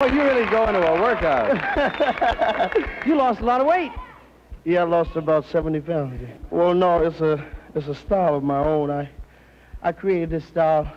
Oh, you really going to a workout. You lost a lot of weight. Yeah, I lost about 70 pounds. Well, no, it's a style of my own. I created this style.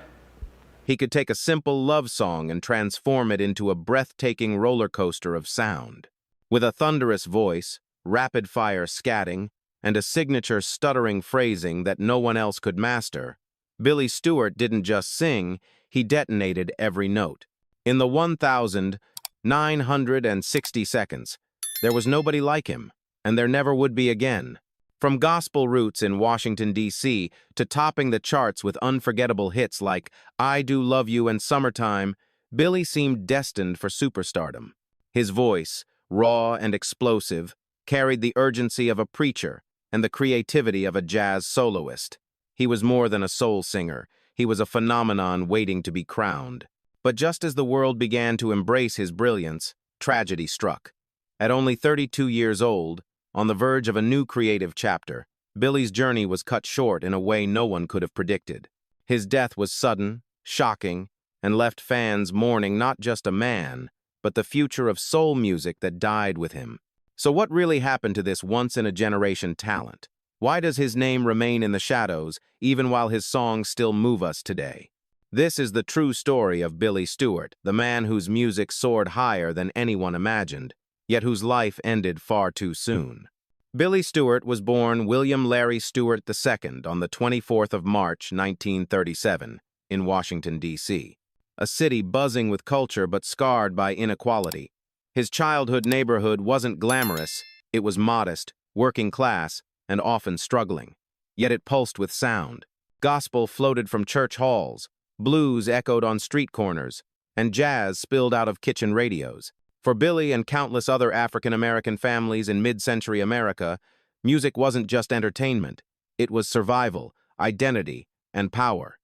He could take a simple love song and transform it into a breathtaking roller coaster of sound. With a thunderous voice, rapid-fire scatting, and a signature stuttering phrasing that no one else could master, Billy Stewart didn't just sing, he detonated every note. In the 1,960 seconds, there was nobody like him, and there never would be again. From gospel roots in Washington, D.C., to topping the charts with unforgettable hits like I Do Love You and Summertime, Billy seemed destined for superstardom. His voice, raw and explosive, carried the urgency of a preacher and the creativity of a jazz soloist. He was more than a soul singer. He was a phenomenon waiting to be crowned. But just as the world began to embrace his brilliance, tragedy struck. At only 32 years old, on the verge of a new creative chapter, Billy's journey was cut short in a way no one could have predicted. His death was sudden, shocking, and left fans mourning not just a man, but the future of soul music that died with him. So what really happened to this once-in-a-generation talent? Why does his name remain in the shadows, even while his songs still move us today? This is the true story of Billy Stewart, the man whose music soared higher than anyone imagined, yet whose life ended far too soon. Billy Stewart was born William Larry Stewart II on the 24th of March, 1937, in Washington, D.C., a city buzzing with culture but scarred by inequality. His childhood neighborhood wasn't glamorous, it was modest, working class, and often struggling. Yet it pulsed with sound. Gospel floated from church halls, blues echoed on street corners, and jazz spilled out of kitchen radios. For Billy and countless other African-American families in mid-century America, music wasn't just entertainment. It was survival, identity, and power.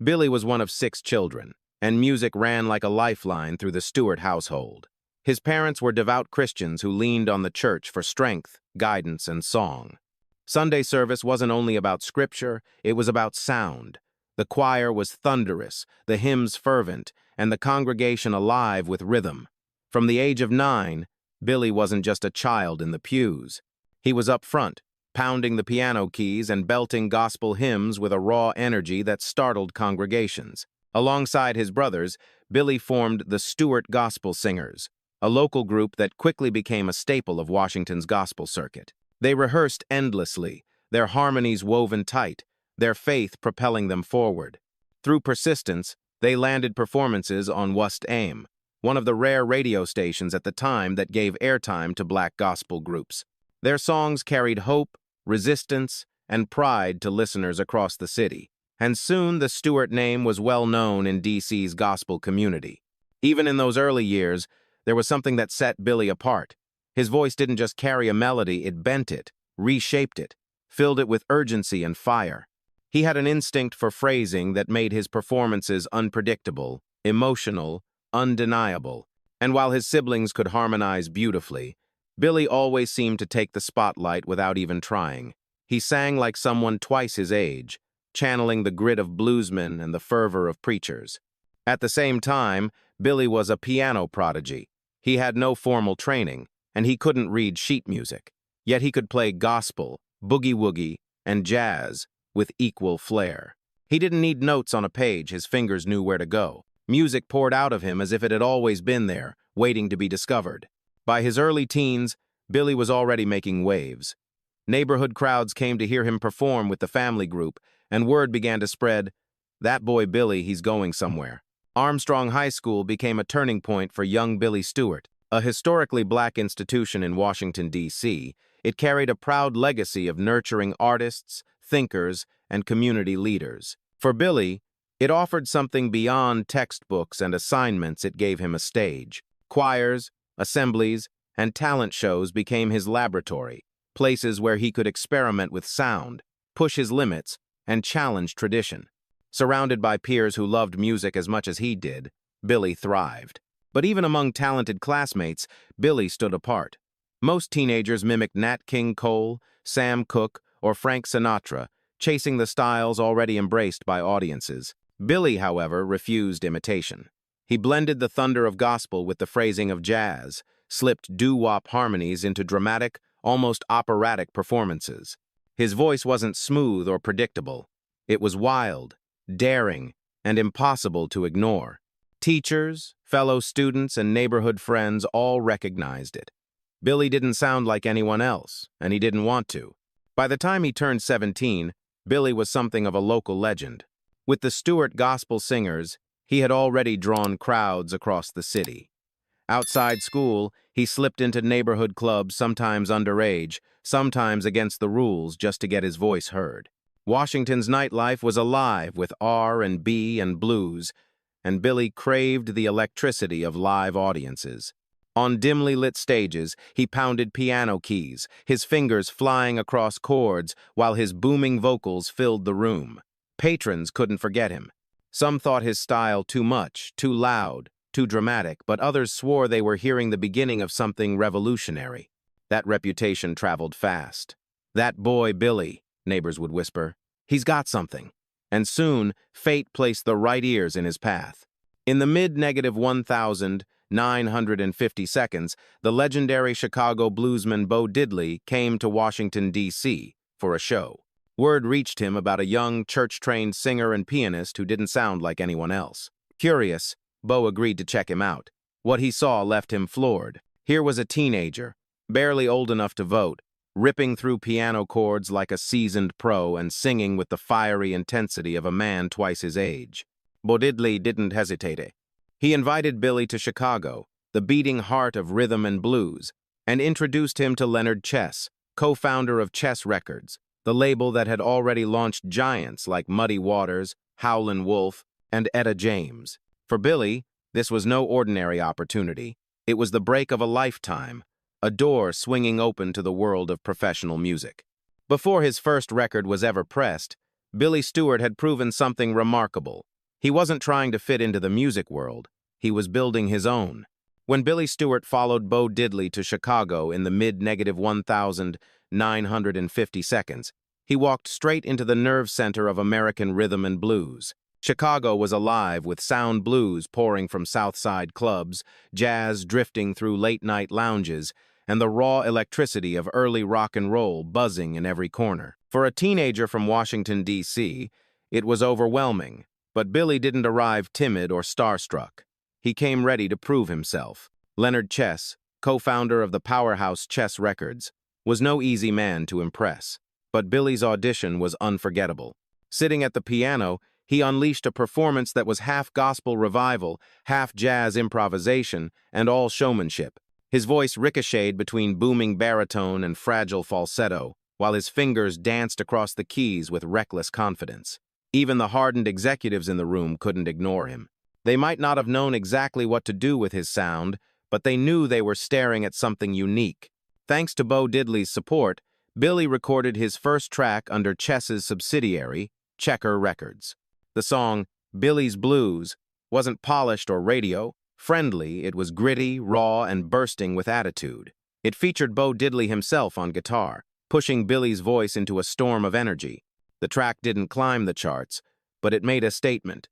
Billy was one of 6 children, and music ran like a lifeline through the Stewart household. His parents were devout Christians who leaned on the church for strength, guidance, and song. Sunday service wasn't only about scripture, it was about sound. The choir was thunderous, the hymns fervent, and the congregation alive with rhythm. From the age of 9, Billy wasn't just a child in the pews. He was up front, pounding the piano keys and belting gospel hymns with a raw energy that startled congregations. Alongside his brothers, Billy formed the Stewart Gospel Singers, a local group that quickly became a staple of Washington's gospel circuit. They rehearsed endlessly, their harmonies woven tight, their faith propelling them forward. Through persistence, they landed performances on West AM, one of the rare radio stations at the time that gave airtime to black gospel groups. Their songs carried hope, resistance, and pride to listeners across the city, and soon the Stewart name was well known in D.C.'s gospel community. Even in those early years, there was something that set Billy apart. His voice didn't just carry a melody, it bent it, reshaped it, filled it with urgency and fire. He had an instinct for phrasing that made his performances unpredictable, emotional, undeniable. And while his siblings could harmonize beautifully, Billy always seemed to take the spotlight without even trying. He sang like someone twice his age, channeling the grit of bluesmen and the fervor of preachers. At the same time, Billy was a piano prodigy. He had no formal training, and he couldn't read sheet music. Yet he could play gospel, boogie-woogie, and jazz with equal flair. He didn't need notes on a page, his fingers knew where to go. Music poured out of him as if it had always been there, waiting to be discovered. By his early teens, Billy was already making waves. Neighborhood crowds came to hear him perform with the family group, and word began to spread, "That boy Billy, he's going somewhere." Armstrong High School became a turning point for young Billy Stewart. A historically black institution in Washington, D.C., it carried a proud legacy of nurturing artists, thinkers, and community leaders. For Billy, it offered something beyond textbooks and assignments. It gave him a stage. Choirs, assemblies, and talent shows became his laboratory, places where he could experiment with sound, push his limits, and challenge tradition. Surrounded by peers who loved music as much as he did, Billy thrived. But even among talented classmates, Billy stood apart. Most teenagers mimicked Nat King Cole, Sam Cooke, or Frank Sinatra, chasing the styles already embraced by audiences. Billy, however, refused imitation. He blended the thunder of gospel with the phrasing of jazz, slipped doo-wop harmonies into dramatic, almost operatic performances. His voice wasn't smooth or predictable. It was wild, daring, and impossible to ignore. Teachers, fellow students, and neighborhood friends all recognized it. Billy didn't sound like anyone else, and he didn't want to. By the time he turned 17, Billy was something of a local legend. With the Stewart Gospel Singers, he had already drawn crowds across the city. Outside school, he slipped into neighborhood clubs, sometimes underage, sometimes against the rules, just to get his voice heard. Washington's nightlife was alive with R&B and blues, and Billy craved the electricity of live audiences. On dimly lit stages, he pounded piano keys, his fingers flying across chords while his booming vocals filled the room. Patrons couldn't forget him. Some thought his style too much, too loud, too dramatic, but others swore they were hearing the beginning of something revolutionary. That reputation traveled fast. "That boy, Billy," neighbors would whisper. "He's got something." And soon, fate placed the right ears in his path. In the mid-1950 seconds, the legendary Chicago bluesman Bo Diddley came to Washington, D.C. for a show. Word reached him about a young, church-trained singer and pianist who didn't sound like anyone else. Curious, Bo agreed to check him out. What he saw left him floored. Here was a teenager, barely old enough to vote, ripping through piano chords like a seasoned pro and singing with the fiery intensity of a man twice his age. Bo Diddley didn't hesitate. He invited Billy to Chicago, the beating heart of rhythm and blues, and introduced him to Leonard Chess, co-founder of Chess Records, the label that had already launched giants like Muddy Waters, Howlin' Wolf, and Etta James. For Billy, this was no ordinary opportunity. It was the break of a lifetime, a door swinging open to the world of professional music. Before his first record was ever pressed, Billy Stewart had proven something remarkable. He wasn't trying to fit into the music world. He was building his own. When Billy Stewart followed Bo Diddley to Chicago in the mid-1950 seconds, he walked straight into the nerve center of American rhythm and blues. Chicago was alive with sound blues pouring from South Side clubs, jazz drifting through late-night lounges, and the raw electricity of early rock and roll buzzing in every corner. For a teenager from Washington, D.C., it was overwhelming, but Billy didn't arrive timid or starstruck. He came ready to prove himself. Leonard Chess, co-founder of the powerhouse Chess Records, was no easy man to impress, but Billy's audition was unforgettable. Sitting at the piano, he unleashed a performance that was half gospel revival, half jazz improvisation, and all showmanship. His voice ricocheted between booming baritone and fragile falsetto, while his fingers danced across the keys with reckless confidence. Even the hardened executives in the room couldn't ignore him. They might not have known exactly what to do with his sound, but they knew they were staring at something unique. Thanks to Bo Diddley's support, Billy recorded his first track under Chess's subsidiary, Checker Records. The song, Billy's Blues, wasn't polished or radio-friendly. It was gritty, raw, and bursting with attitude. It featured Bo Diddley himself on guitar, pushing Billy's voice into a storm of energy. The track didn't climb the charts, but it made a statement.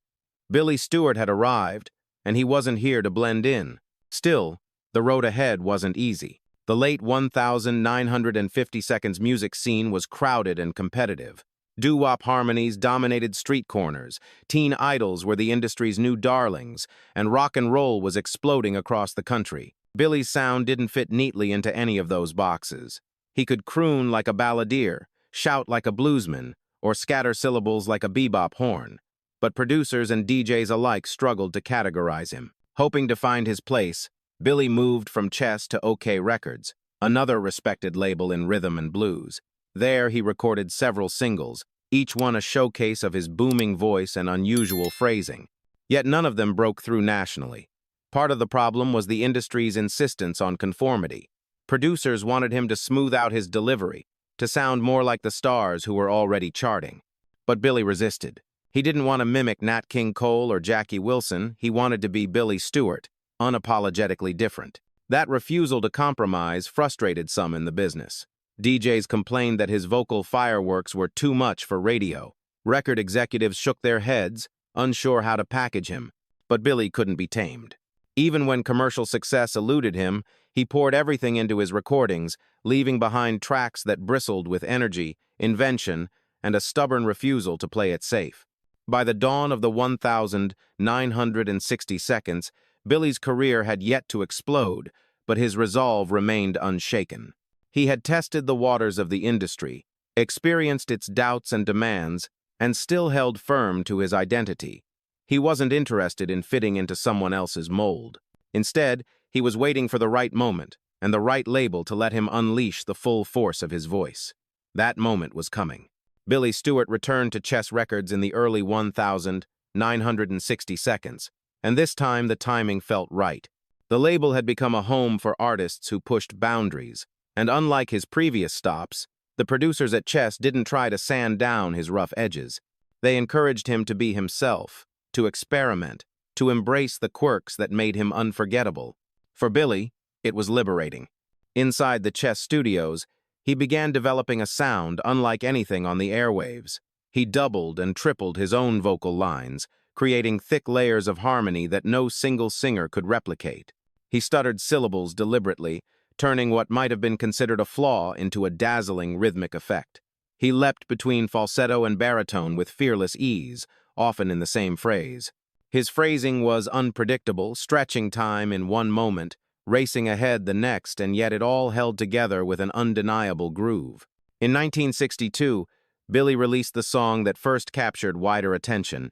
Billy Stewart had arrived, and he wasn't here to blend in. Still, the road ahead wasn't easy. The late 1950 seconds music scene was crowded and competitive. Doo-wop harmonies dominated street corners, teen idols were the industry's new darlings, and rock and roll was exploding across the country. Billy's sound didn't fit neatly into any of those boxes. He could croon like a balladeer, shout like a bluesman, or scatter syllables like a bebop horn. But producers and DJs alike struggled to categorize him. Hoping to find his place, Billy moved from Chess to OK Records, another respected label in rhythm and blues. There, he recorded several singles, each one a showcase of his booming voice and unusual phrasing. Yet none of them broke through nationally. Part of the problem was the industry's insistence on conformity. Producers wanted him to smooth out his delivery, to sound more like the stars who were already charting. But Billy resisted. He didn't want to mimic Nat King Cole or Jackie Wilson. He wanted to be Billy Stewart, unapologetically different. That refusal to compromise frustrated some in the business. DJs complained that his vocal fireworks were too much for radio. Record executives shook their heads, unsure how to package him. But Billy couldn't be tamed. Even when commercial success eluded him, he poured everything into his recordings, leaving behind tracks that bristled with energy, invention, and a stubborn refusal to play it safe. By the dawn of the 1,960 seconds, Billy's career had yet to explode, but his resolve remained unshaken. He had tested the waters of the industry, experienced its doubts and demands, and still held firm to his identity. He wasn't interested in fitting into someone else's mold. Instead, he was waiting for the right moment and the right label to let him unleash the full force of his voice. That moment was coming. Billy Stewart returned to Chess Records in the early 1,960 seconds, and this time the timing felt right. The label had become a home for artists who pushed boundaries, and unlike his previous stops, the producers at Chess didn't try to sand down his rough edges. They encouraged him to be himself, to experiment, to embrace the quirks that made him unforgettable. For Billy, it was liberating. Inside the Chess studios, he began developing a sound unlike anything on the airwaves. He doubled and tripled his own vocal lines, creating thick layers of harmony that no single singer could replicate. He stuttered syllables deliberately, turning what might have been considered a flaw into a dazzling rhythmic effect. He leapt between falsetto and baritone with fearless ease, often in the same phrase. His phrasing was unpredictable, stretching time in one moment, racing ahead the next, and yet it all held together with an undeniable groove. In 1962, Billy released the song that first captured wider attention,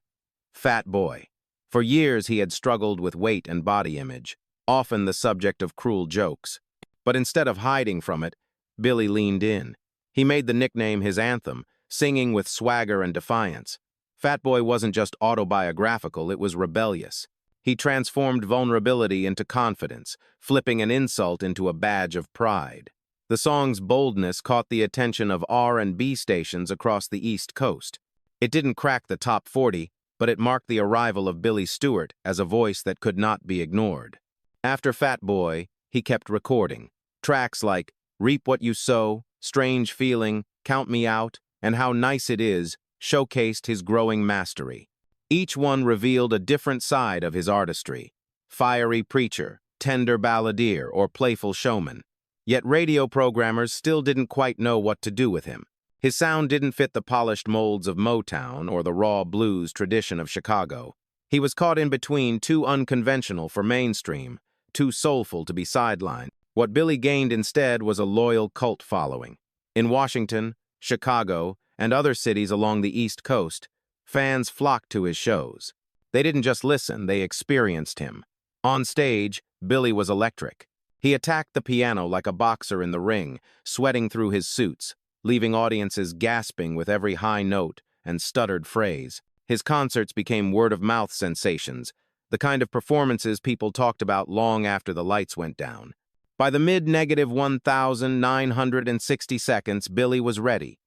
Fat Boy. For years he had struggled with weight and body image, often the subject of cruel jokes. But instead of hiding from it, Billy leaned in. He made the nickname his anthem, singing with swagger and defiance. Fat Boy wasn't just autobiographical, it was rebellious. He transformed vulnerability into confidence, flipping an insult into a badge of pride. The song's boldness caught the attention of R&B stations across the East Coast. It didn't crack the top 40, but it marked the arrival of Billy Stewart as a voice that could not be ignored. After Fat Boy, he kept recording. Tracks like Reap What You Sow, Strange Feeling, Count Me Out, and How Nice It Is showcased his growing mastery. Each one revealed a different side of his artistry, fiery preacher, tender balladeer, or playful showman. Yet radio programmers still didn't quite know what to do with him. His sound didn't fit the polished molds of Motown or the raw blues tradition of Chicago. He was caught in between, too unconventional for mainstream, too soulful to be sidelined. What Billy gained instead was a loyal cult following. In Washington, Chicago, and other cities along the East Coast, fans flocked to his shows. They didn't just listen, they experienced him. On stage, Billy was electric. He attacked the piano like a boxer in the ring, sweating through his suits, leaving audiences gasping with every high note and stuttered phrase. His concerts became word-of-mouth sensations, the kind of performances people talked about long after the lights went down. By the mid-1,960 seconds, Billy was ready.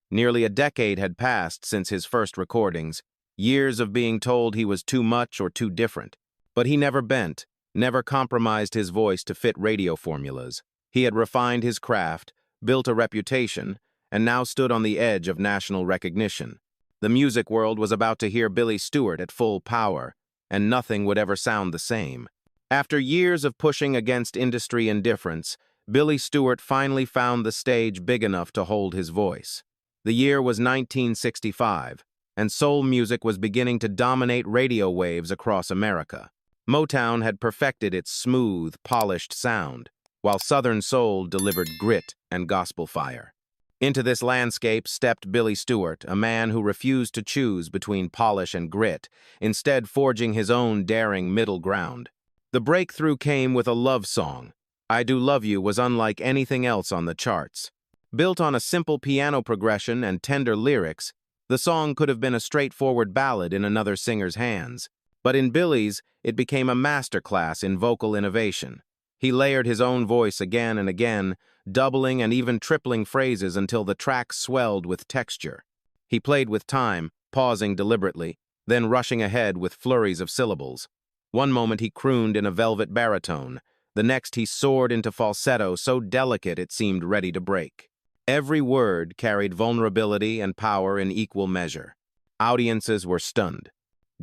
Nearly a decade had passed since his first recordings, years of being told he was too much or too different. But he never bent, never compromised his voice to fit radio formulas. He had refined his craft, built a reputation, and now stood on the edge of national recognition. The music world was about to hear Billy Stewart at full power, and nothing would ever sound the same. After years of pushing against industry indifference, Billy Stewart finally found the stage big enough to hold his voice. The year was 1965, and soul music was beginning to dominate radio waves across America. Motown had perfected its smooth, polished sound, while Southern soul delivered grit and gospel fire. Into this landscape stepped Billy Stewart, a man who refused to choose between polish and grit, instead forging his own daring middle ground. The breakthrough came with a love song. I Do Love You was unlike anything else on the charts. Built on a simple piano progression and tender lyrics, the song could have been a straightforward ballad in another singer's hands. But in Billy's, it became a masterclass in vocal innovation. He layered his own voice again and again, doubling and even tripling phrases until the track swelled with texture. He played with time, pausing deliberately, then rushing ahead with flurries of syllables. One moment he crooned in a velvet baritone, the next he soared into falsetto so delicate it seemed ready to break. Every word carried vulnerability and power in equal measure. Audiences were stunned.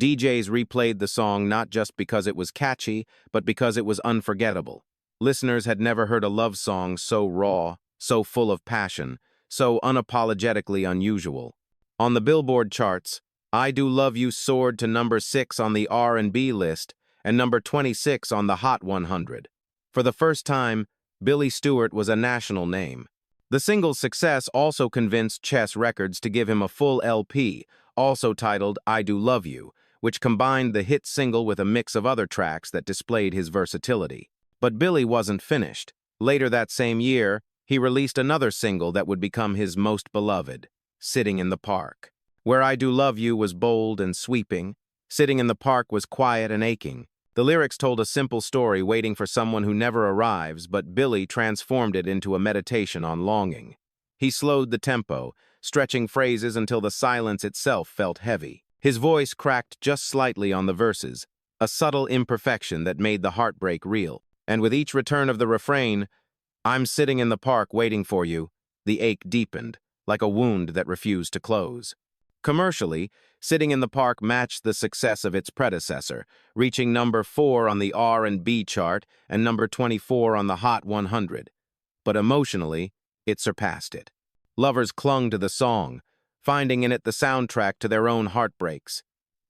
DJs replayed the song not just because it was catchy, but because it was unforgettable. Listeners had never heard a love song so raw, so full of passion, so unapologetically unusual. On the Billboard charts, I Do Love You soared to number 6 on the R&B list and number 26 on the Hot 100. For the first time, Billy Stewart was a national name. The single's success also convinced Chess Records to give him a full LP, also titled I Do Love You, which combined the hit single with a mix of other tracks that displayed his versatility. But Billy wasn't finished. Later that same year, he released another single that would become his most beloved, Sitting in the Park. Where I Do Love You was bold and sweeping, Sitting in the Park was quiet and aching. The lyrics told a simple story waiting for someone who never arrives, but Billy transformed it into a meditation on longing. He slowed the tempo, stretching phrases until the silence itself felt heavy. His voice cracked just slightly on the verses, a subtle imperfection that made the heartbreak real. And with each return of the refrain, I'm sitting in the park waiting for you, the ache deepened, like a wound that refused to close. Commercially, Sitting in the Park matched the success of its predecessor, reaching number 4 on the R&B chart and number 24 on the Hot 100. But emotionally, it surpassed it. Lovers clung to the song, finding in it the soundtrack to their own heartbreaks.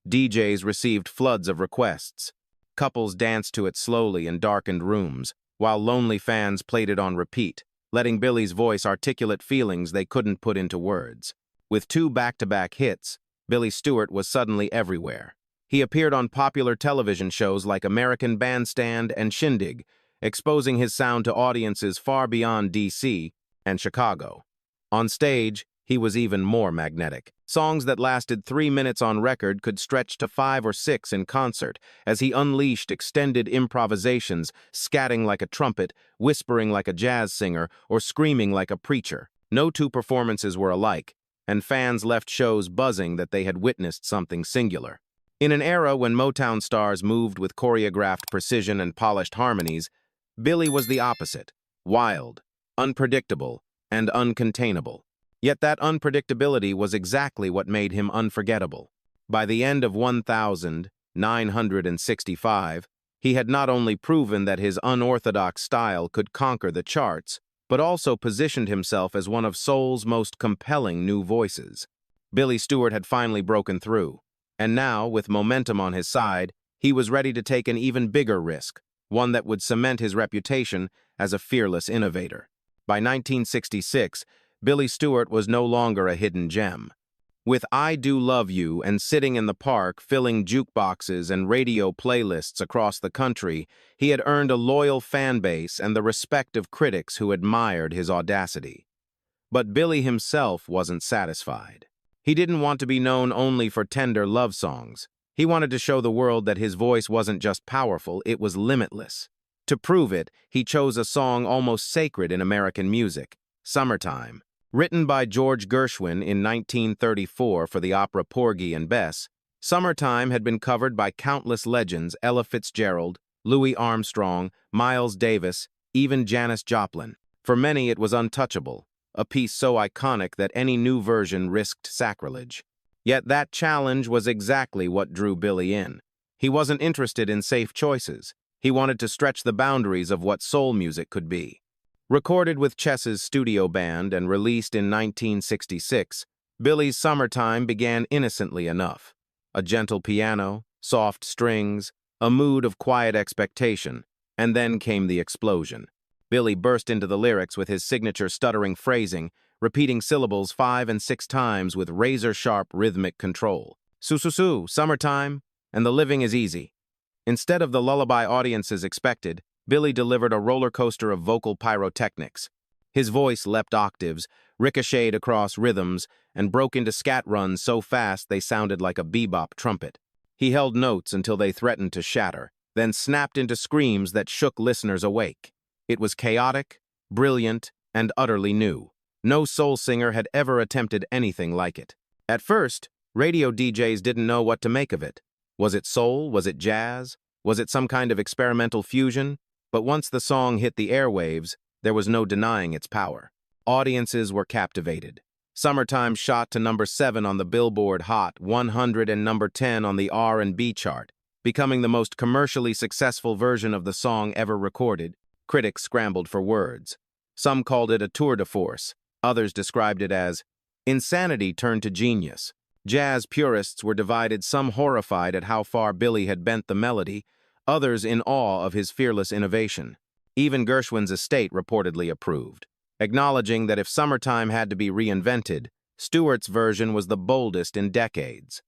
DJs received floods of requests. Couples danced to it slowly in darkened rooms, while lonely fans played it on repeat, letting Billy's voice articulate feelings they couldn't put into words. With 2 back-to-back hits, Billy Stewart was suddenly everywhere. He appeared on popular television shows like American Bandstand and Shindig, exposing his sound to audiences far beyond D.C. and Chicago. On stage, he was even more magnetic. Songs that lasted 3 minutes on record could stretch to 5 or 6 in concert, as he unleashed extended improvisations, scatting like a trumpet, whispering like a jazz singer, or screaming like a preacher. No 2 performances were alike, and fans left shows buzzing that they had witnessed something singular. In an era when Motown stars moved with choreographed precision and polished harmonies, Billy was the opposite: wild, unpredictable, and uncontainable. Yet that unpredictability was exactly what made him unforgettable. By the end of 1965, he had not only proven that his unorthodox style could conquer the charts, but also positioned himself as one of soul's most compelling new voices. Billy Stewart had finally broken through, and now, with momentum on his side, he was ready to take an even bigger risk, one that would cement his reputation as a fearless innovator. By 1966, Billy Stewart was no longer a hidden gem. With I Do Love You and Sitting in the Park filling jukeboxes and radio playlists across the country, he had earned a loyal fan base and the respect of critics who admired his audacity. But Billy himself wasn't satisfied. He didn't want to be known only for tender love songs. He wanted to show the world that his voice wasn't just powerful, it was limitless. To prove it, he chose a song almost sacred in American music, Summertime. Written by George Gershwin in 1934 for the opera Porgy and Bess, Summertime had been covered by countless legends: Ella Fitzgerald, Louis Armstrong, Miles Davis, even Janis Joplin. For many, it was untouchable, a piece so iconic that any new version risked sacrilege. Yet that challenge was exactly what drew Billy in. He wasn't interested in safe choices. He wanted to stretch the boundaries of what soul music could be. Recorded with Chess's studio band and released in 1966, Billy's Summertime began innocently enough. A gentle piano, soft strings, a mood of quiet expectation, and then came the explosion. Billy burst into the lyrics with his signature stuttering phrasing, repeating syllables 5 and 6 times with razor-sharp rhythmic control. Su-su-su, summertime, and the living is easy. Instead of the lullaby audiences expected, Billy delivered a roller coaster of vocal pyrotechnics. His voice leapt octaves, ricocheted across rhythms, and broke into scat runs so fast they sounded like a bebop trumpet. He held notes until they threatened to shatter, then snapped into screams that shook listeners awake. It was chaotic, brilliant, and utterly new. No soul singer had ever attempted anything like it. At first, radio DJs didn't know what to make of it. Was it soul? Was it jazz? Was it some kind of experimental fusion? But once the song hit the airwaves, there was no denying its power. Audiences were captivated. Summertime shot to number 7 on the Billboard Hot 100 and number 10 on the R&B chart, becoming the most commercially successful version of the song ever recorded. Critics scrambled for words. Some called it a tour de force. Others described it as insanity turned to genius. Jazz purists were divided, some horrified at how far Billy had bent the melody, others in awe of his fearless innovation. Even Gershwin's estate reportedly approved, acknowledging that if Summertime had to be reinvented, Stewart's version was the boldest in decades.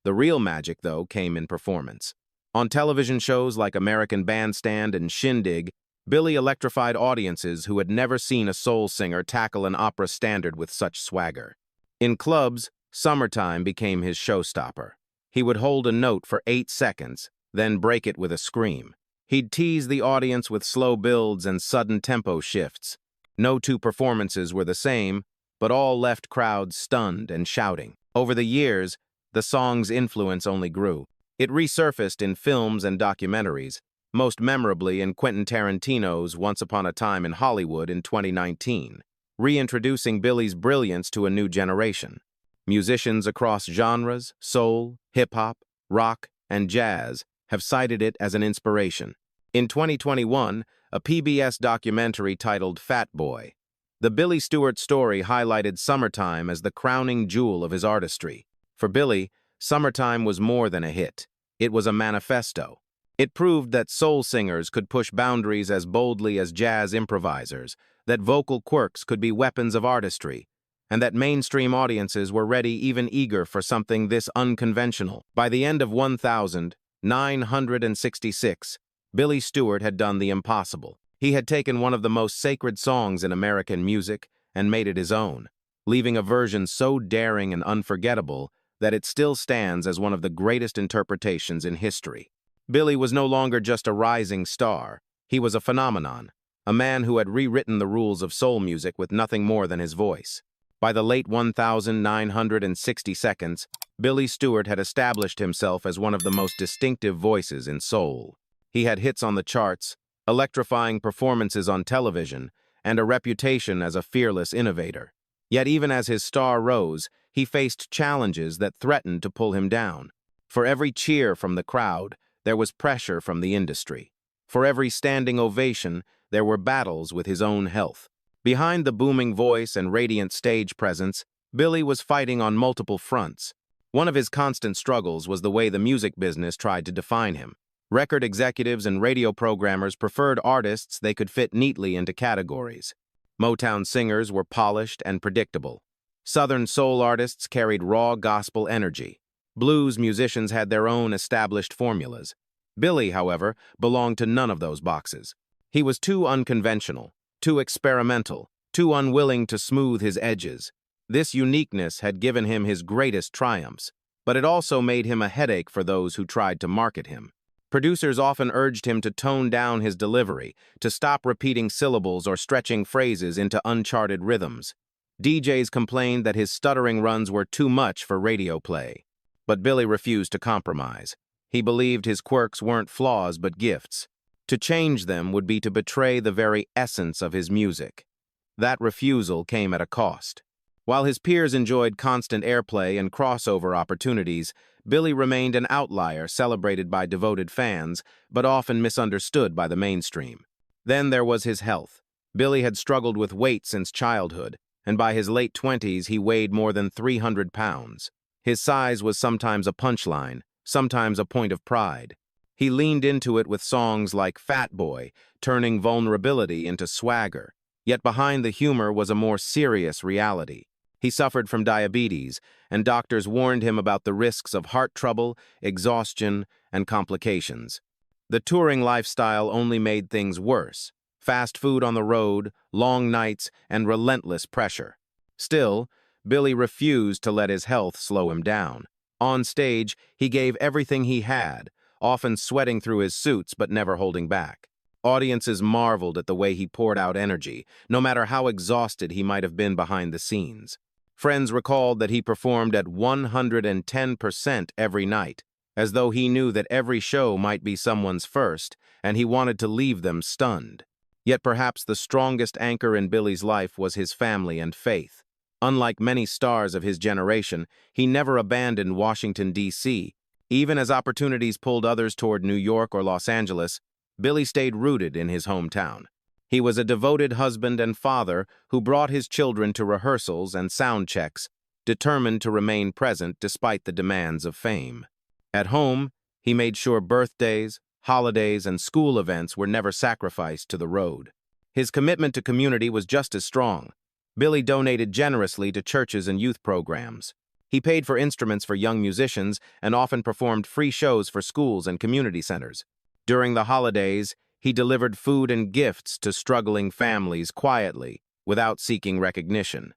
The real magic, though, came in performance. On television shows like American Bandstand and Shindig, Billy electrified audiences who had never seen a soul singer tackle an opera standard with such swagger. In clubs, Summertime became his showstopper. He would hold a note for 8 seconds, then break it with a scream. He'd tease the audience with slow builds and sudden tempo shifts. No two performances were the same, but all left crowds stunned and shouting. Over the years, the song's influence only grew. It resurfaced in films and documentaries, most memorably in Quentin Tarantino's Once Upon a Time in Hollywood in 2019, reintroducing Billy's brilliance to a new generation. Musicians across genres, soul, hip-hop, rock, and jazz, have cited it as an inspiration. In 2021, a PBS documentary titled Fat Boy, The Billy Stewart Story highlighted Summertime as the crowning jewel of his artistry. For Billy, Summertime was more than a hit. It was a manifesto. It proved that soul singers could push boundaries as boldly as jazz improvisers, that vocal quirks could be weapons of artistry, and that mainstream audiences were ready, even eager, for something this unconventional. By the end of 1966, Billy Stewart had done the impossible. He had taken one of the most sacred songs in American music and made it his own, leaving a version so daring and unforgettable that it still stands as one of the greatest interpretations in history. Billy was no longer just a rising star. He was a phenomenon, a man who had rewritten the rules of soul music with nothing more than his voice. By the late 1960s, Billy Stewart had established himself as one of the most distinctive voices in soul. He had hits on the charts, electrifying performances on television, and a reputation as a fearless innovator. Yet even as his star rose, he faced challenges that threatened to pull him down. For every cheer from the crowd, there was pressure from the industry. For every standing ovation, there were battles with his own health. Behind the booming voice and radiant stage presence, Billy was fighting on multiple fronts. One of his constant struggles was the way the music business tried to define him. Record executives and radio programmers preferred artists they could fit neatly into categories. Motown singers were polished and predictable. Southern soul artists carried raw gospel energy. Blues musicians had their own established formulas. Billy, however, belonged to none of those boxes. He was too unconventional, too experimental, too unwilling to smooth his edges. This uniqueness had given him his greatest triumphs, but it also made him a headache for those who tried to market him. Producers often urged him to tone down his delivery, to stop repeating syllables or stretching phrases into uncharted rhythms. DJs complained that his stuttering runs were too much for radio play. But Billy refused to compromise. He believed his quirks weren't flaws but gifts. To change them would be to betray the very essence of his music. That refusal came at a cost. While his peers enjoyed constant airplay and crossover opportunities, Billy remained an outlier celebrated by devoted fans, but often misunderstood by the mainstream. Then there was his health. Billy had struggled with weight since childhood, and by his late 20s he weighed more than 300 pounds. His size was sometimes a punchline, sometimes a point of pride. He leaned into it with songs like Fat Boy, turning vulnerability into swagger. Yet behind the humor was a more serious reality. He suffered from diabetes, and doctors warned him about the risks of heart trouble, exhaustion, and complications. The touring lifestyle only made things worse. Fast food on the road, long nights, and relentless pressure. Still, Billy refused to let his health slow him down. On stage, he gave everything he had, often sweating through his suits but never holding back. Audiences marveled at the way he poured out energy, no matter how exhausted he might have been behind the scenes. Friends recalled that he performed at 110% every night, as though he knew that every show might be someone's first, and he wanted to leave them stunned. Yet perhaps the strongest anchor in Billy's life was his family and faith. Unlike many stars of his generation, he never abandoned Washington, D.C. Even as opportunities pulled others toward New York or Los Angeles, Billy stayed rooted in his hometown. He was a devoted husband and father who brought his children to rehearsals and sound checks, determined to remain present despite the demands of fame. At home, he made sure birthdays, holidays, and school events were never sacrificed to the road. His commitment to community was just as strong. Billy donated generously to churches and youth programs. He paid for instruments for young musicians and often performed free shows for schools and community centers. During the holidays, he delivered food and gifts to struggling families quietly, without seeking recognition.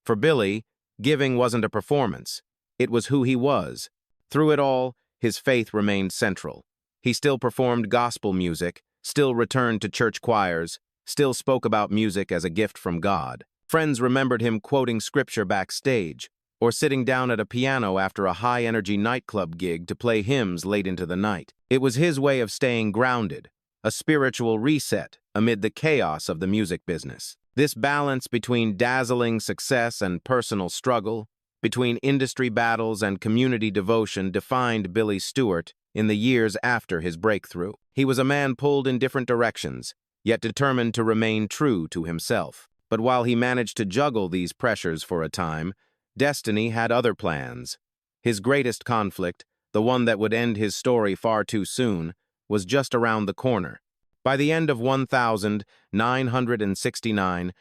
For Billy, giving wasn't a performance. It was who he was. Through it all, his faith remained central. He still performed gospel music, still returned to church choirs, still spoke about music as a gift from God. Friends remembered him quoting scripture backstage, or sitting down at a piano after a high-energy nightclub gig to play hymns late into the night. It was his way of staying grounded, a spiritual reset amid the chaos of the music business. This balance between dazzling success and personal struggle, between industry battles and community devotion, defined Billy Stewart in the years after his breakthrough. He was a man pulled in different directions, yet determined to remain true to himself. But while he managed to juggle these pressures for a time, destiny had other plans. His greatest conflict, the one that would end his story far too soon, was just around the corner. By the end of 1969,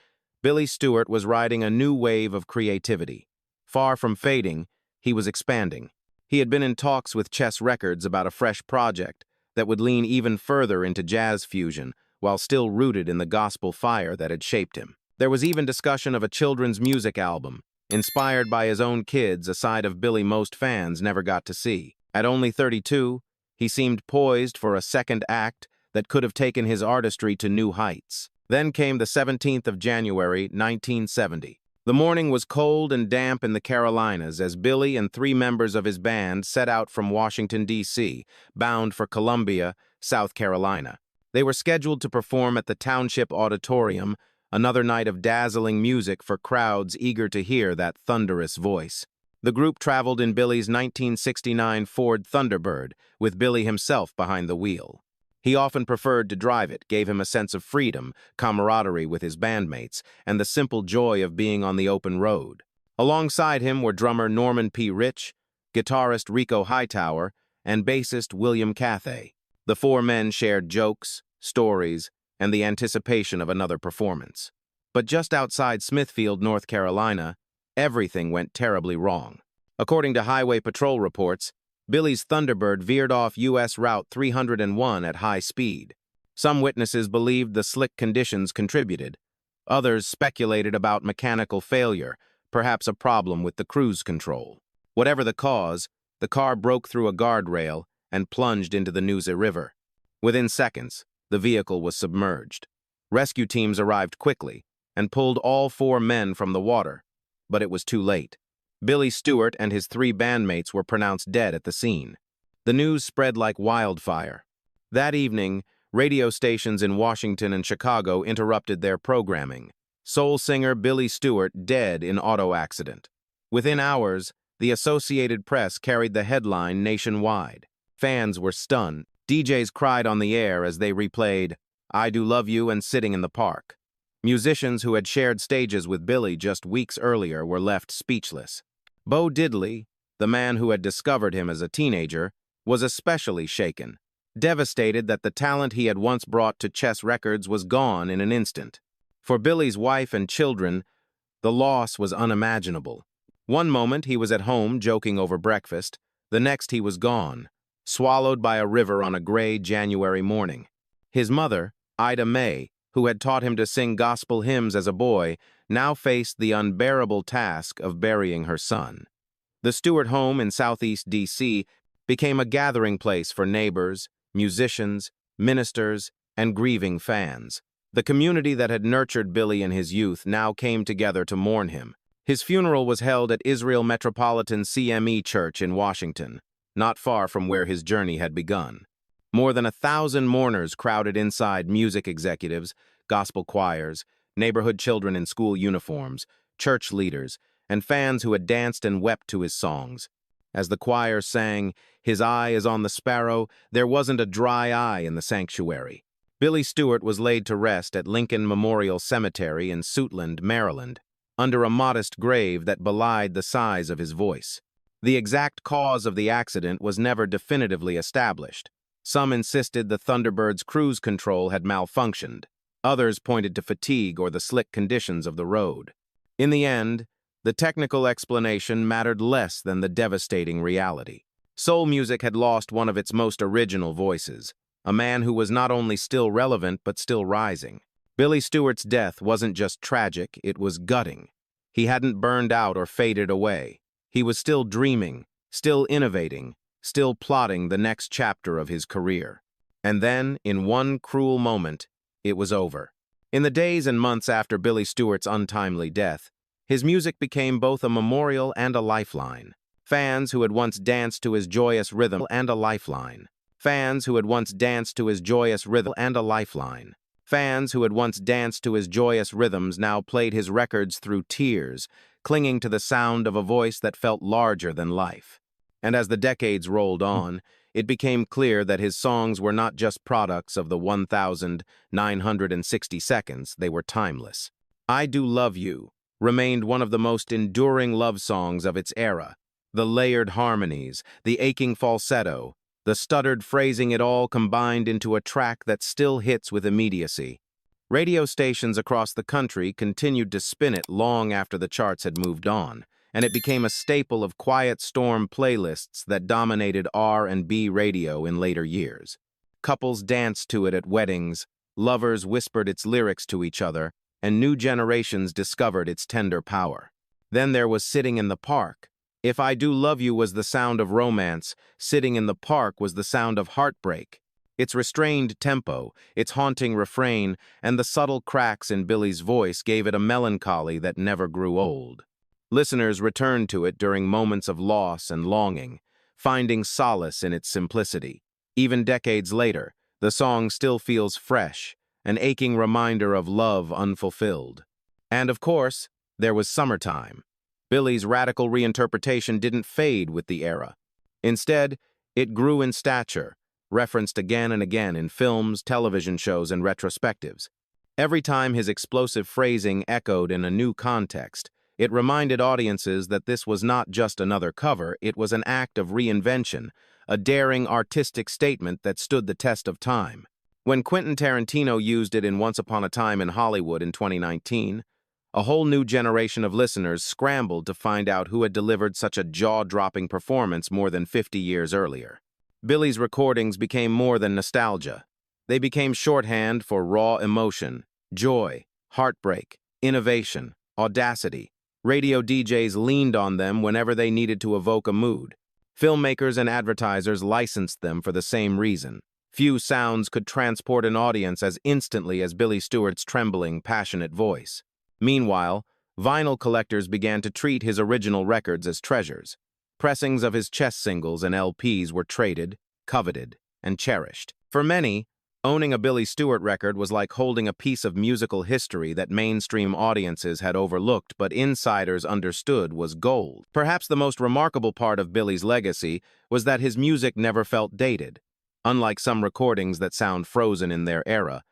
Billy Stewart was riding a new wave of creativity. Far from fading, he was expanding. He had been in talks with Chess Records about a fresh project that would lean even further into jazz fusion while still rooted in the gospel fire that had shaped him. There was even discussion of a children's music album, inspired by his own kids, a side of Billy most fans never got to see. At only 32, he seemed poised for a second act that could have taken his artistry to new heights. Then came the 17th of January, 1970. The morning was cold and damp in the Carolinas as Billy and 3 members of his band set out from Washington, D.C., bound for Columbia, South Carolina. They were scheduled to perform at the Township Auditorium, another night of dazzling music for crowds eager to hear that thunderous voice. The group traveled in Billy's 1969 Ford Thunderbird, with Billy himself behind the wheel. He often preferred to drive it, gave him a sense of freedom, camaraderie with his bandmates, and the simple joy of being on the open road. Alongside him were drummer Norman P. Rich, guitarist Rico Hightower, and bassist William Cathay. The 4 men shared jokes, stories, and the anticipation of another performance. But just outside Smithfield, North Carolina, everything went terribly wrong. According to Highway Patrol reports, Billy's Thunderbird veered off U.S. Route 301 at high speed. Some witnesses believed the slick conditions contributed. Others speculated about mechanical failure, perhaps a problem with the cruise control. Whatever the cause, the car broke through a guardrail and plunged into the Neuse River. Within seconds, the vehicle was submerged. Rescue teams arrived quickly and pulled all 4 men from the water, but it was too late. Billy Stewart and his 3 bandmates were pronounced dead at the scene. The news spread like wildfire. That evening, radio stations in Washington and Chicago interrupted their programming. Soul singer Billy Stewart dead in auto accident. Within hours, the Associated Press carried the headline nationwide. Fans were stunned. DJs cried on the air as they replayed "I Do Love You" and "Sitting in the Park." Musicians who had shared stages with Billy just weeks earlier were left speechless. Bo Diddley, the man who had discovered him as a teenager, was especially shaken, devastated that the talent he had once brought to Chess Records was gone in an instant. For Billy's wife and children, the loss was unimaginable. One moment he was at home joking over breakfast, the next he was gone, swallowed by a river on a gray January morning. His mother, Ida Mae, who had taught him to sing gospel hymns as a boy, now faced the unbearable task of burying her son. The Stewart home in Southeast D.C. became a gathering place for neighbors, musicians, ministers, and grieving fans. The community that had nurtured Billy in his youth now came together to mourn him. His funeral was held at Israel Metropolitan CME Church in Washington, not far from where his journey had begun. More than 1,000 mourners crowded inside, music executives, gospel choirs, neighborhood children in school uniforms, church leaders, and fans who had danced and wept to his songs. As the choir sang, "His eye is on the sparrow," there wasn't a dry eye in the sanctuary. Billy Stewart was laid to rest at Lincoln Memorial Cemetery in Suitland, Maryland, under a modest grave that belied the size of his voice. The exact cause of the accident was never definitively established. Some insisted the Thunderbird's cruise control had malfunctioned. Others pointed to fatigue or the slick conditions of the road. In the end, the technical explanation mattered less than the devastating reality. Soul music had lost one of its most original voices, a man who was not only still relevant but still rising. Billy Stewart's death wasn't just tragic, it was gutting. He hadn't burned out or faded away. He was still dreaming, still innovating, still plotting the next chapter of his career. And then, in one cruel moment, it was over. In the days and months after Billy Stewart's untimely death, his music became both a memorial and a lifeline. Fans who had once danced to his joyous rhythm and a lifeline. Fans who had once danced to his joyous rhythm and a lifeline. Fans who had once danced to his joyous rhythms now played his records through tears, clinging to the sound of a voice that felt larger than life. And as the decades rolled on, it became clear that his songs were not just products of the 1,960 seconds, they were timeless. "I Do Love You" remained one of the most enduring love songs of its era. The layered harmonies, the aching falsetto, the stuttered phrasing, it all combined into a track that still hits with immediacy. Radio stations across the country continued to spin it long after the charts had moved on, and it became a staple of quiet storm playlists that dominated R&B radio in later years. Couples danced to it at weddings, lovers whispered its lyrics to each other, and new generations discovered its tender power. Then there was "Sitting in the Park." If "I Do Love You" was the sound of romance, "Sitting in the Park" was the sound of heartbreak. Its restrained tempo, its haunting refrain, and the subtle cracks in Billy's voice gave it a melancholy that never grew old. Listeners returned to it during moments of loss and longing, finding solace in its simplicity. Even decades later, the song still feels fresh, an aching reminder of love unfulfilled. And of course, there was "Summertime." Billy's radical reinterpretation didn't fade with the era. Instead, it grew in stature, referenced again and again in films, television shows, and retrospectives. Every time his explosive phrasing echoed in a new context, it reminded audiences that this was not just another cover, it was an act of reinvention, a daring artistic statement that stood the test of time. When Quentin Tarantino used it in Once Upon a Time in Hollywood in 2019, a whole new generation of listeners scrambled to find out who had delivered such a jaw-dropping performance more than 50 years earlier. Billy's recordings became more than nostalgia. They became shorthand for raw emotion, joy, heartbreak, innovation, audacity. Radio DJs leaned on them whenever they needed to evoke a mood. Filmmakers and advertisers licensed them for the same reason. Few sounds could transport an audience as instantly as Billy Stewart's trembling, passionate voice. Meanwhile, vinyl collectors began to treat his original records as treasures. Pressings of his chess singles and LPs were traded, coveted, and cherished. For many, owning a Billy Stewart record was like holding a piece of musical history that mainstream audiences had overlooked but insiders understood was gold. Perhaps the most remarkable part of Billy's legacy was that his music never felt dated. Unlike some recordings that sound frozen in their era,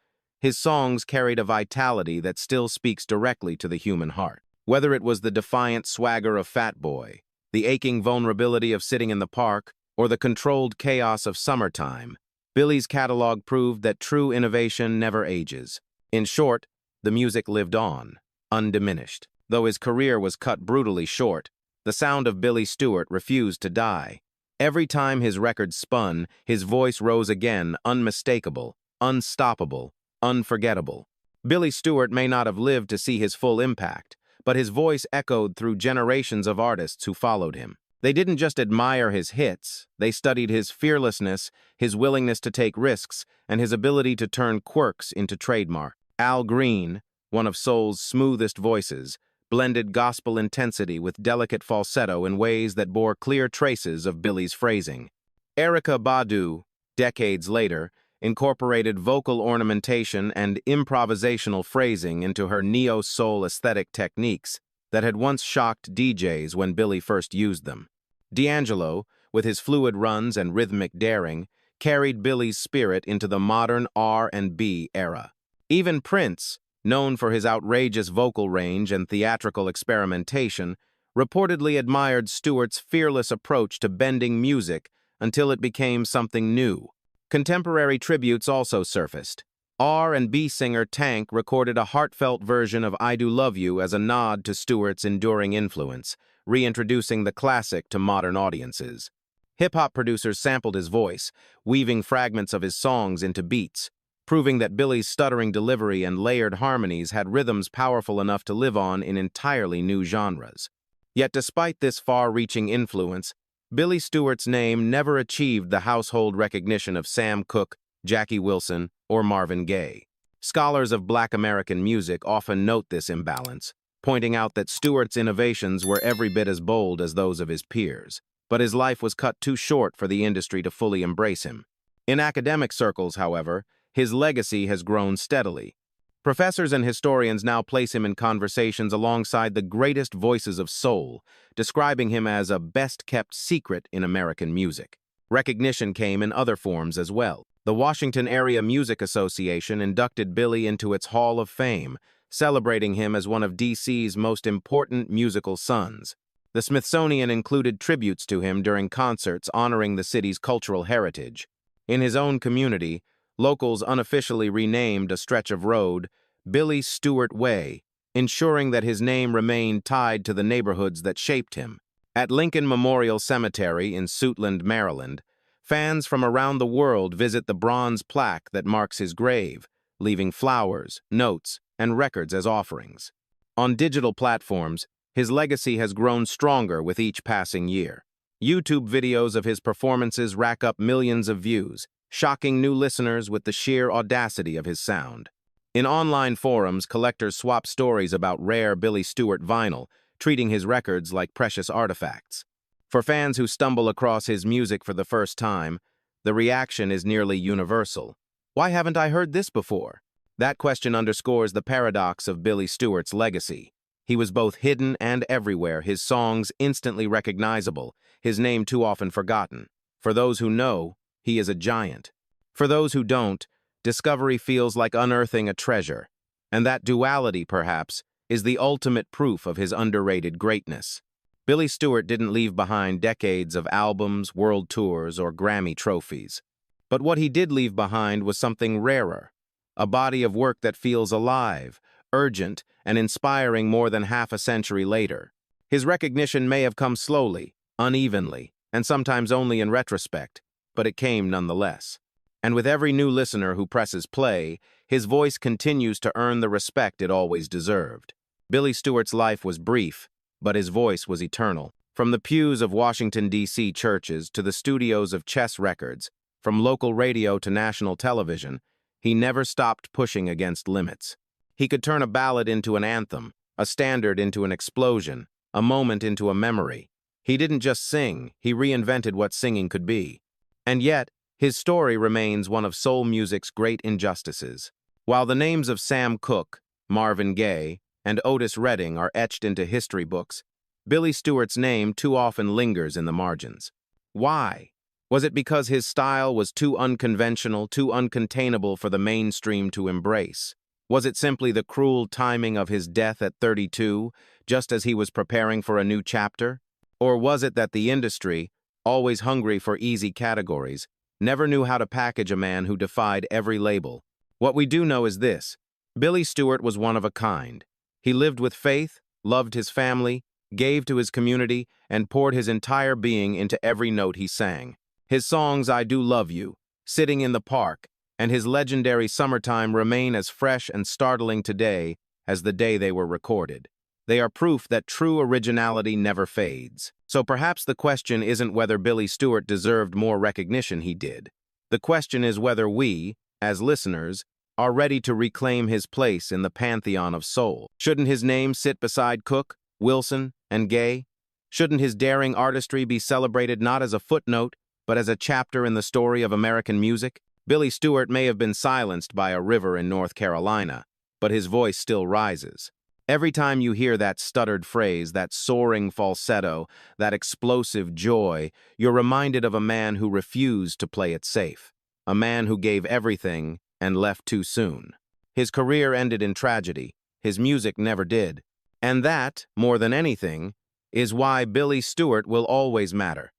his songs carried a vitality that still speaks directly to the human heart. Whether it was the defiant swagger of Fat Boy, the aching vulnerability of Sitting in the Park, or the controlled chaos of Summertime, Billy's catalog proved that true innovation never ages. In short, the music lived on, undiminished. Though his career was cut brutally short, the sound of Billy Stewart refused to die. Every time his record spun, his voice rose again, unmistakable, unstoppable, unforgettable. Billy Stewart may not have lived to see his full impact, but his voice echoed through generations of artists who followed him. They didn't just admire his hits, they studied his fearlessness, his willingness to take risks, and his ability to turn quirks into trademark. Al Green, one of soul's smoothest voices, blended gospel intensity with delicate falsetto in ways that bore clear traces of Billy's phrasing. Erykah Badu, decades later, incorporated vocal ornamentation and improvisational phrasing into her neo-soul aesthetic techniques that had once shocked DJs when Billy first used them. D'Angelo, with his fluid runs and rhythmic daring, carried Billy's spirit into the modern R&B era. Even Prince, known for his outrageous vocal range and theatrical experimentation, reportedly admired Stewart's fearless approach to bending music until it became something new. Contemporary tributes also surfaced. R&B singer Tank recorded a heartfelt version of I Do Love You as a nod to Stewart's enduring influence, reintroducing the classic to modern audiences. Hip-hop producers sampled his voice, weaving fragments of his songs into beats, proving that Billy's stuttering delivery and layered harmonies had rhythms powerful enough to live on in entirely new genres. Yet despite this far-reaching influence, Billy Stewart's name never achieved the household recognition of Sam Cooke, Jackie Wilson, or Marvin Gaye. Scholars of Black American music often note this imbalance, pointing out that Stewart's innovations were every bit as bold as those of his peers, but his life was cut too short for the industry to fully embrace him. In academic circles, however, his legacy has grown steadily. Professors and historians now place him in conversations alongside the greatest voices of soul, describing him as a best-kept secret in American music. Recognition came in other forms as well. The Washington Area Music Association inducted Billy into its Hall of Fame, celebrating him as one of D.C.'s most important musical sons. The Smithsonian included tributes to him during concerts honoring the city's cultural heritage. In his own community, locals unofficially renamed a stretch of road Billy Stewart Way, ensuring that his name remained tied to the neighborhoods that shaped him. At Lincoln Memorial Cemetery in Suitland, Maryland, fans from around the world visit the bronze plaque that marks his grave, leaving flowers, notes, and records as offerings. On digital platforms, his legacy has grown stronger with each passing year. YouTube videos of his performances rack up millions of views, shocking new listeners with the sheer audacity of his sound. In online forums, collectors swap stories about rare Billy Stewart vinyl, treating his records like precious artifacts. For fans who stumble across his music for the first time, the reaction is nearly universal. Why haven't I heard this before? That question underscores the paradox of Billy Stewart's legacy. He was both hidden and everywhere, his songs instantly recognizable, his name too often forgotten. For those who know, he is a giant. For those who don't, discovery feels like unearthing a treasure. And that duality, perhaps, is the ultimate proof of his underrated greatness. Billy Stewart didn't leave behind decades of albums, world tours, or Grammy trophies. But what he did leave behind was something rarer, a body of work that feels alive, urgent, and inspiring more than half a century later. His recognition may have come slowly, unevenly, and sometimes only in retrospect, but it came nonetheless. And with every new listener who presses play, his voice continues to earn the respect it always deserved. Billy Stewart's life was brief, but his voice was eternal. From the pews of Washington, D.C. churches to the studios of Chess Records, from local radio to national television, he never stopped pushing against limits. He could turn a ballad into an anthem, a standard into an explosion, a moment into a memory. He didn't just sing, he reinvented what singing could be. And yet, his story remains one of soul music's great injustices. While the names of Sam Cooke, Marvin Gaye, and Otis Redding are etched into history books, Billy Stewart's name too often lingers in the margins. Why? Was it because his style was too unconventional, too uncontainable for the mainstream to embrace? Was it simply the cruel timing of his death at 32, just as he was preparing for a new chapter? Or was it that the industry, always hungry for easy categories, never knew how to package a man who defied every label? What we do know is this: Billy Stewart was one of a kind. He lived with faith, loved his family, gave to his community, and poured his entire being into every note he sang. His songs I Do Love You, Sitting in the Park, and his legendary Summertime remain as fresh and startling today as the day they were recorded. They are proof that true originality never fades. So perhaps the question isn't whether Billy Stewart deserved more recognition he did. The question is whether we, as listeners, are ready to reclaim his place in the pantheon of soul. Shouldn't his name sit beside Cooke, Wilson, and Gaye? Shouldn't his daring artistry be celebrated not as a footnote, but as a chapter in the story of American music? Billy Stewart may have been silenced by a river in North Carolina, but his voice still rises. Every time you hear that stuttered phrase, that soaring falsetto, that explosive joy, you're reminded of a man who refused to play it safe, a man who gave everything and left too soon. His career ended in tragedy. His music never did. And that, more than anything, is why Billy Stewart will always matter.